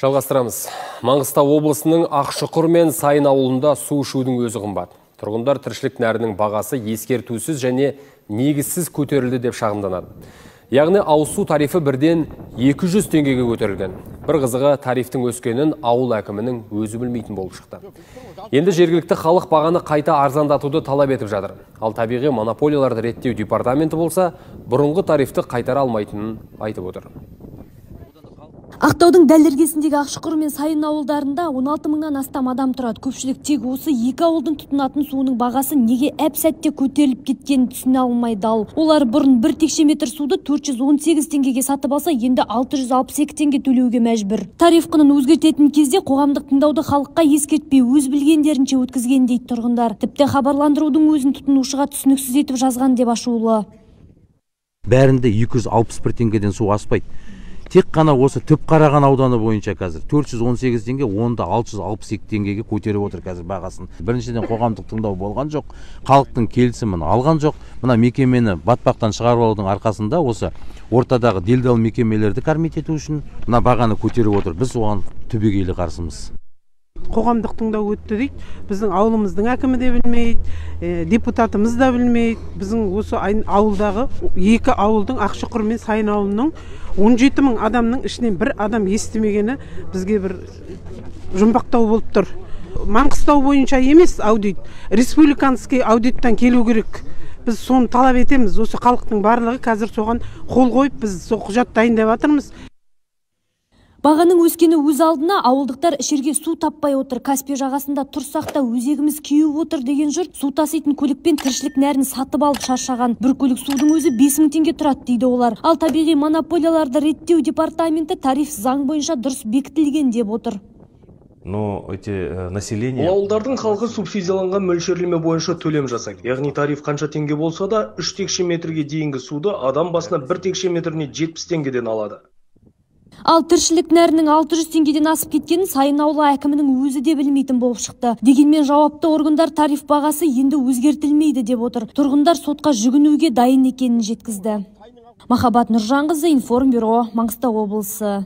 Жалғастырамыз. Маңғыстау облысының Ақшұқыр мен Сайын ауылында су ішудің өзі қымбат. Тұрғындар тіршілік нәрінің бағасы ескертусіз және негізсіз көтерілді деп шағымданады. Яғни ауыз су тарифі бірден 200 теңгеге көтерілген. Бір қызығы тарифтің өскенін ауыл әкімінің өзі білмейтін болып шықты. Енді жергілікті халық бағаны қайта арзандатуды талап етіп жатыр. Ал табиғи монополияларды реттеу департаменті болса, бұрынғы тарифті қайтара алмайтынын айтып отыр. Ақтаудың дәл іргесіндегі Ақшұқыр мен Сайын ауылдарында 16 мыңнан астам адам тұрады. Көпшілік тек осы екі ауылдың тұтынатын суының бағасы неге әп-сәтте көтеріліп кеткенін түсіне алмай дал. Олар бұрын 1 текше метр суды 418 теңгеге сатып алса, енді 662 теңге төлеуге мәжбүр. Тариф құнын өзгертетін кезде қоғамдық тыңдауды халыққа ескертпей өз білгендерінше өткізген дейді тұрғындар. Тіпті хабарландырудың өзін тұтынушыға түсініксіз етіп жазған деп ашулы. Бәрінде 261 теңгеден су аспайды. Тек қана осы Түпқараған ауданы бойынша қазір 418 теңге, онда 662 теңгеге көтеріп отыр қазір бағасын. Біріншіден қоғамдық тыңдау болған жоқ, халықтың келісімін алған жоқ. Мына мекемені батпақтан шығарып алудың арқасында осы ортадағы делдал мекемелерді кормить ету үшін мына бағаны көтеріп отыр. Біз оған түбегейлі қарсымыз. Қоғамдық тыңдау өтті дейді. Біздің ауылымыздың әкімі де білмейді, депутатымыз да білмейді. Біздің осы ауылдағы екі ауылдың, Ақшұқыр мен Сайын ауылының 17 мың адамның ішінен бір адам естімегені бізге бір жұмбақтау болып тұр. Маңғыстау бойынша емес аудит, республиканский аудиттан келу керек. Біз соны талап етеміз. Осы халықтың барлығы қазір соған қол қойып, біз сол құжат дайындап жатырмыз. Бағаның өскені өз алдына ауылдықтар ішерге су таппай отыр. Каспий жағасында тұрсақ та өзегіміз кеуіп отыр деген жұрт су таситын көлікпен тіршілік нәрін сатып алып шаршаған. Бір көлік судың өзі 5000 теңге тұрады дейді олар. Ал табиғи монополияларды реттеу департаменті тариф заң бойынша дұрыс бекітілген деп отыр. Но эти население... Ауылдардың халқы субсидияланған мөлшерлеме бойынша төлем жасайды. Яғни тариф қанша теңге болса да 3 текше метрге дейінгі суды адам басына 1 текше метріне 70 теңгеден алады. Ал тіршілік нәрінің 600 теңгеден асып кеткенін Сайын ауылы әкімінің өзі де білмейтін болып шықты. Дегенмен жауапты органдар тариф бағасы енді өзгертілмейді деп отыр. Тұрғындар сотқа жүгінуге дайын екенін жеткізді. Махаббат Нұржанқызы, Информбюро, Маңғыстау облысы.